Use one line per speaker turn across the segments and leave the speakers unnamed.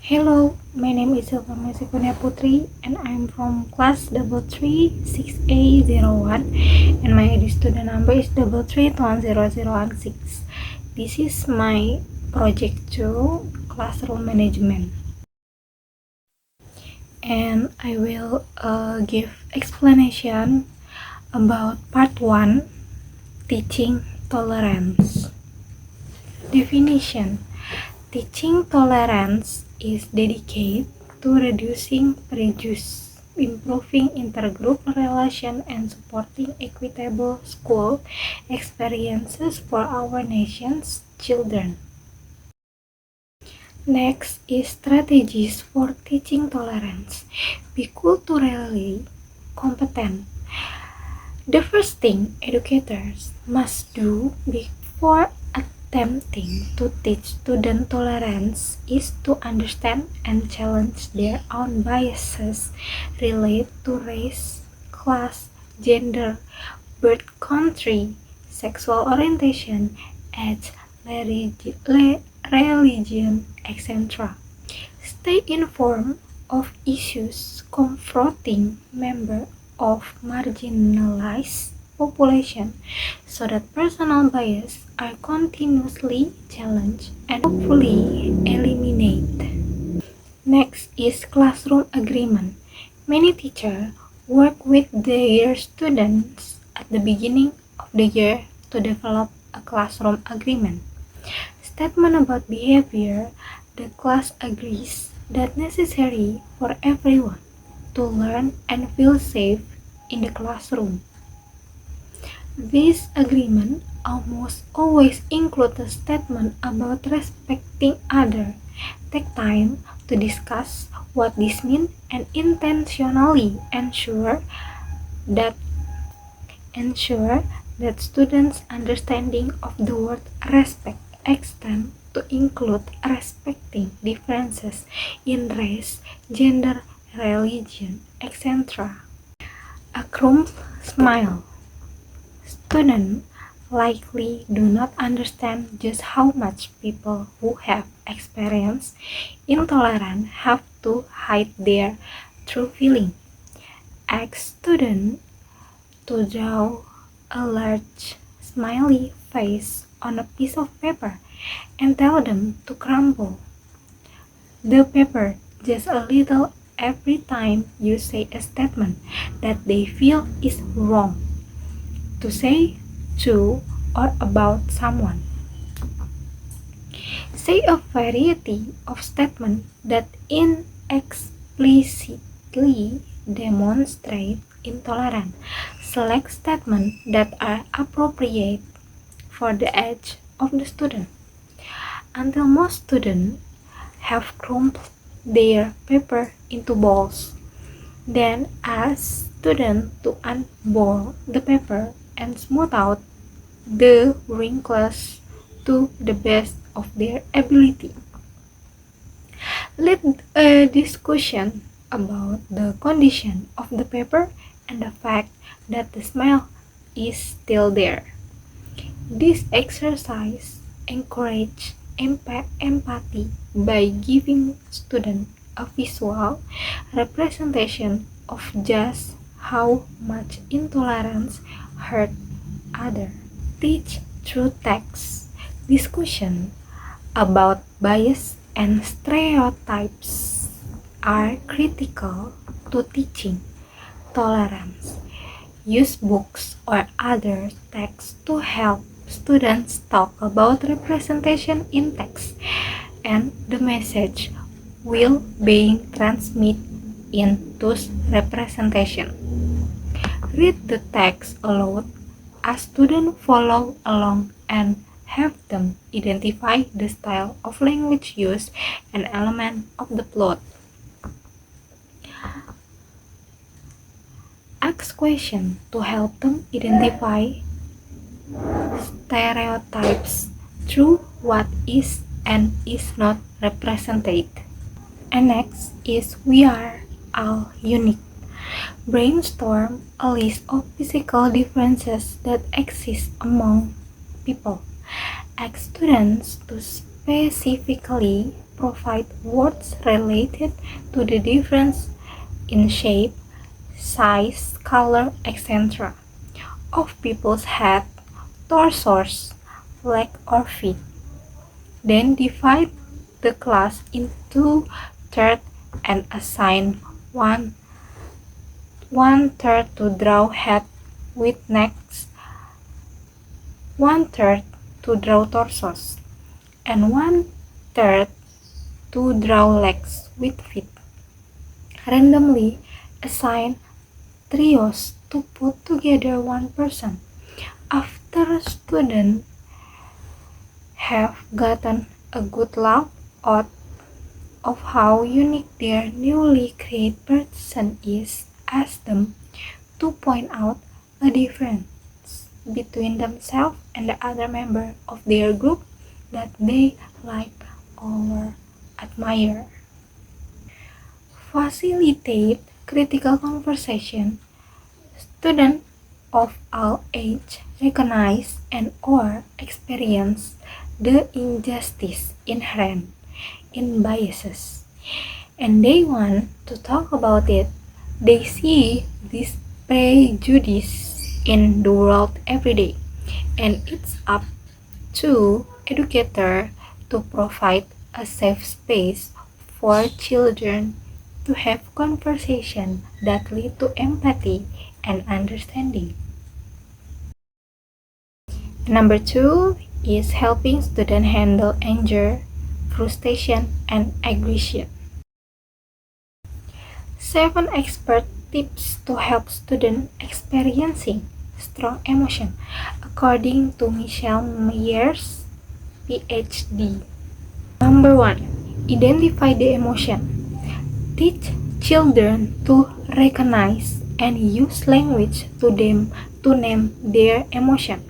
Hello, my name is Silvana Sikunia Putri and I'm from class 336A01 and my ID student number is 3310016. This is my project 2, classroom management. And I will give explanation about part 1, teaching tolerance. Definition: teaching tolerance is dedicated to reducing prejudice, improving intergroup relations, and supporting equitable school experiences for our nation's children. Next is strategies for teaching tolerance. Be culturally competent. The first thing educators must do before attempting to teach student tolerance is to understand and challenge their own biases related to race, class, gender, birth country, sexual orientation, age, religion, etc. Stay informed of issues confronting members of marginalized population so that personal bias are continuously challenged and hopefully eliminated. Next is classroom agreement. Many teachers work with their students at the beginning of the year to develop a classroom agreement. Statement about behavior. The class agrees that necessary for everyone to learn and feel safe in the classroom. This agreement almost always includes a statement about respecting others. Take time to discuss what this means and intentionally ensure that students' understanding of the word respect extend to include respecting differences in race, gender, religion, etc. A crumpled smile. Students likely do not understand just how much people who have experienced intolerance have to hide their true feeling. Ask students to draw a large smiley face on a piece of paper and tell them to crumble the paper just a little every time you say a statement that they feel is wrong to say to or about someone. Say a variety of statements that inexplicitly demonstrate intolerance. Select statements that are appropriate for the age of the student. Until most students have crumpled their paper into balls, then ask students to unball the paper and smooth out the wrinkles to the best of their ability. Lead a discussion about the condition of the paper and the fact that the smile is still there. This exercise encourages empathy by giving students a visual representation of just how much intolerance hurt others. Teach through text. Discussion about bias and stereotypes are critical to teaching tolerance. Use books or other texts to help students talk about representation in text and the message will being transmitted in those representation. Read the text aloud as students follow along and have them identify the style of language used and element of the plot. Ask questions to help them identify stereotypes through what is and is not represented. And next is we are all unique. Brainstorm a list of physical differences that exist among people. Ask students to specifically provide words related to the difference in shape, size, color, etc. of people's head, torsos, legs, or feet. Then divide the class into thirds and assign one third to draw head with necks, one third to draw torsos, and one third to draw legs with feet. Randomly assign trios to put together one person. After students have gotten a good laugh out of how unique their newly created person is, ask them to point out a difference between themselves and the other member of their group that they like or admire. Facilitate critical conversation. Students of all ages recognize and or experience the injustice inherent in biases, and they want to talk about it. They see this prejudice in the world every day, and it's up to educator to provide a safe space for children to have conversation that lead to empathy and understanding. Number 2 is helping students handle anger, frustration, and aggression. 7 expert tips to help students experiencing strong emotion, according to Michelle Myers, PhD. Number 1. Identify the emotion. Teach children to recognize and use language to name their emotion.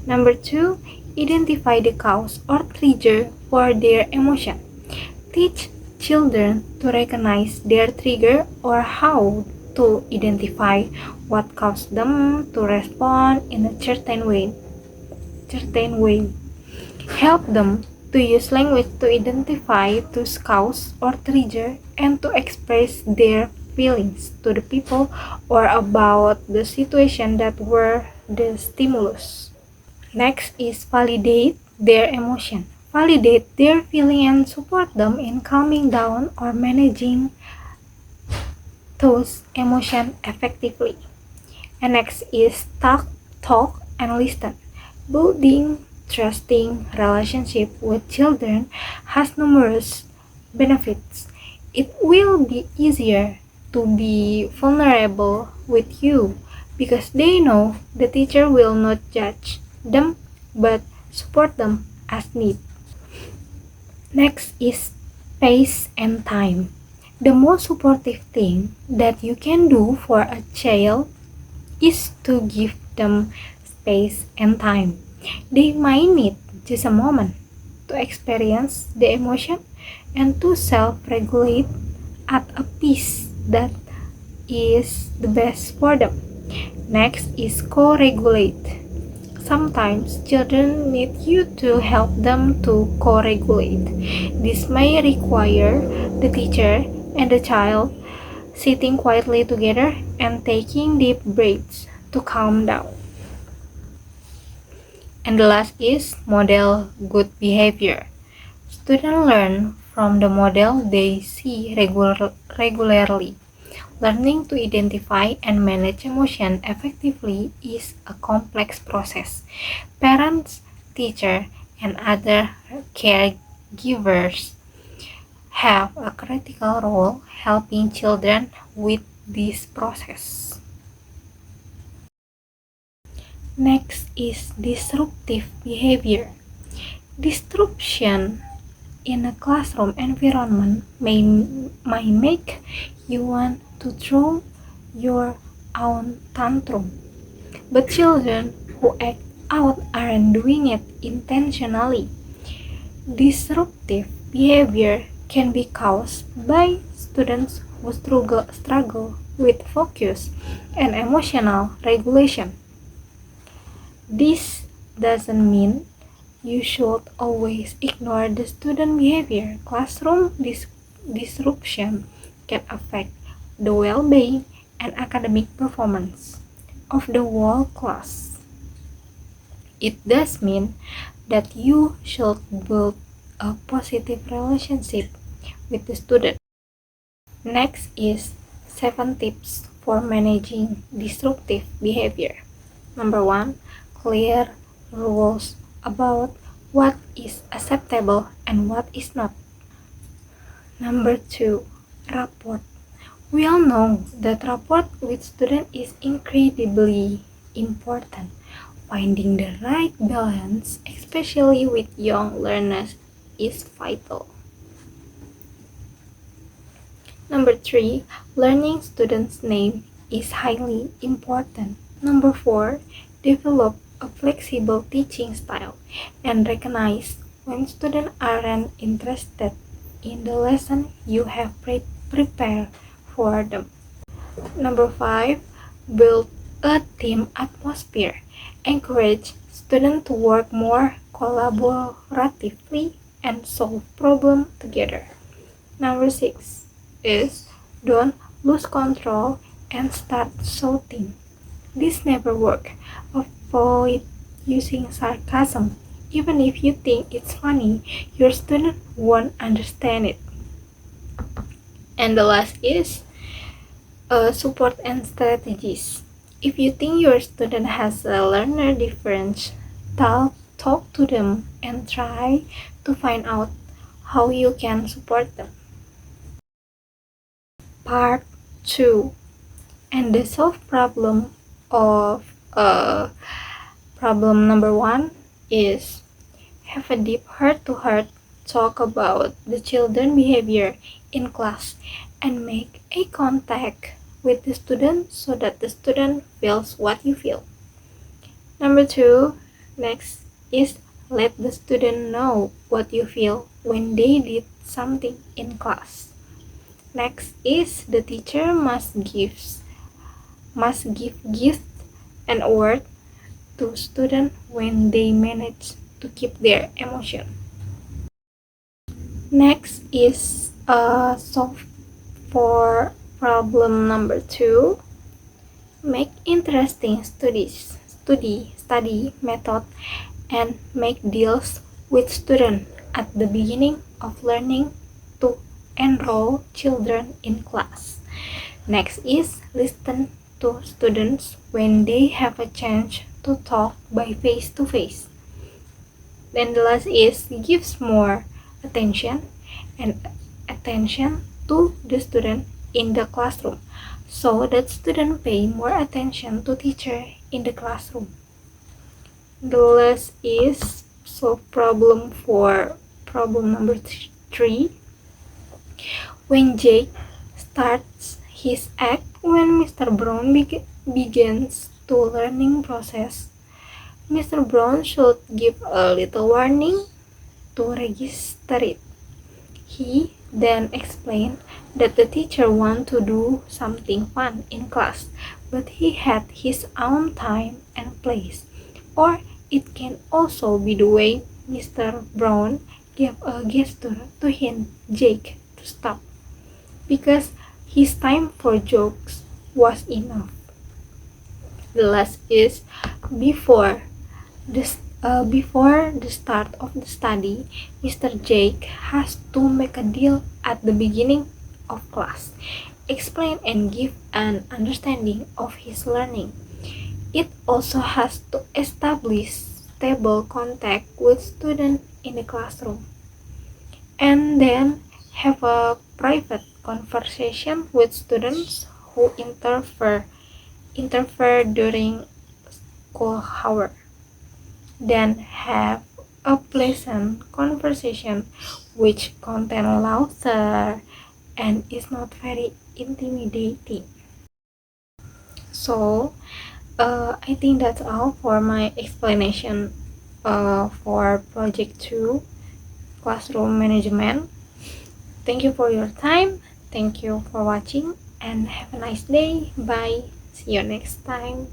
Number 2. Identify the cause or trigger for their emotion. Teach children to recognize their trigger or how to identify what caused them to respond in a certain way. Help them to use language to identify those cause or trigger and to express their feelings to the people or about the situation that were the stimulus. Next is validate their emotion. Validate their feeling and support them in calming down or managing those emotions effectively. And next is talk and listen. Building trusting relationship with children has numerous benefits. It will be easier to be vulnerable with you because they know the teacher will not judge them but support them as need. Next is space and time. The most supportive thing that you can do for a child is to give them space and time. They might need just a moment to experience the emotion and to self-regulate at a pace that is the best for them. Next is co-regulate. Sometimes children need you to help them to co-regulate. This may require the teacher and the child sitting quietly together and taking deep breaths to calm down. And the last is model good behavior. Students learn from the model they see regularly. Learning to identify and manage emotion effectively is a complex process. Parents, teachers, and other caregivers have a critical role helping children with this process. Next is disruptive behavior. Disruption in a classroom environment might make you want to throw your own tantrum. But children who act out aren't doing it intentionally. Disruptive behavior can be caused by students who struggle with focus and emotional regulation. This doesn't mean You should always ignore the student behavior. Classroom disruption can affect the well-being and academic performance of the whole class. It does mean that you should build a positive relationship with the student. Next is 7 tips for managing disruptive behavior. Number 1, clear rules about what is acceptable and what is not. Number 2, rapport. We all know that rapport with students is incredibly important. Finding the right balance, especially with young learners, is vital. Number 3, learning students' name is highly important. Number 4, develop a flexible teaching style and recognize when students aren't interested in the lesson you have prepared for them. Number 5, build a team atmosphere. Encourage students to work more collaboratively and solve problems together. Number 6 is don't lose control and start shouting. This never works. Avoid using sarcasm. Even if you think it's funny, your student won't understand it. And the last is support and strategies. If you think your student has a learner difference, talk to them and try to find out how you can support them. Part 2, and the solve problem of problem number 1 is have a deep heart-to-heart talk about the children behavior in class and make a contact with the student so that the student feels what you feel. Number 2, next is let the student know what you feel when they did something in class. Next is the teacher must give gifts and award to students when they manage to keep their emotion. Next is solve for problem number 2. Make interesting study method and make deals with students at the beginning of learning to enroll children in class. Next is listen to students when they have a chance to talk by face to face. Then the last is gives more attention to the student in the classroom so that students pay more attention to teacher in the classroom. The last is solve problem for problem number 3. When Jake starts his act when Mr. Brown begins to learning process, Mr. Brown should give a little warning to register it. He then explained that the teacher wanted to do something fun in class, but he had his own time and place. Or it can also be the way Mr. Brown gave a gesture to hint Jake to stop, because his time for jokes was enough. The last is before the start of the study, Mr. Jake has to make a deal at the beginning of class, explain and give an understanding of his learning. It also has to establish stable contact with students in the classroom, and then have a private conversation with students who interfere during school hour. Then have a pleasant conversation which content laughter and is not very intimidating. So I think that's all for my explanation for project 2 classroom management. Thank you for your time. Thank you for watching and have a nice day. Bye. See you next time.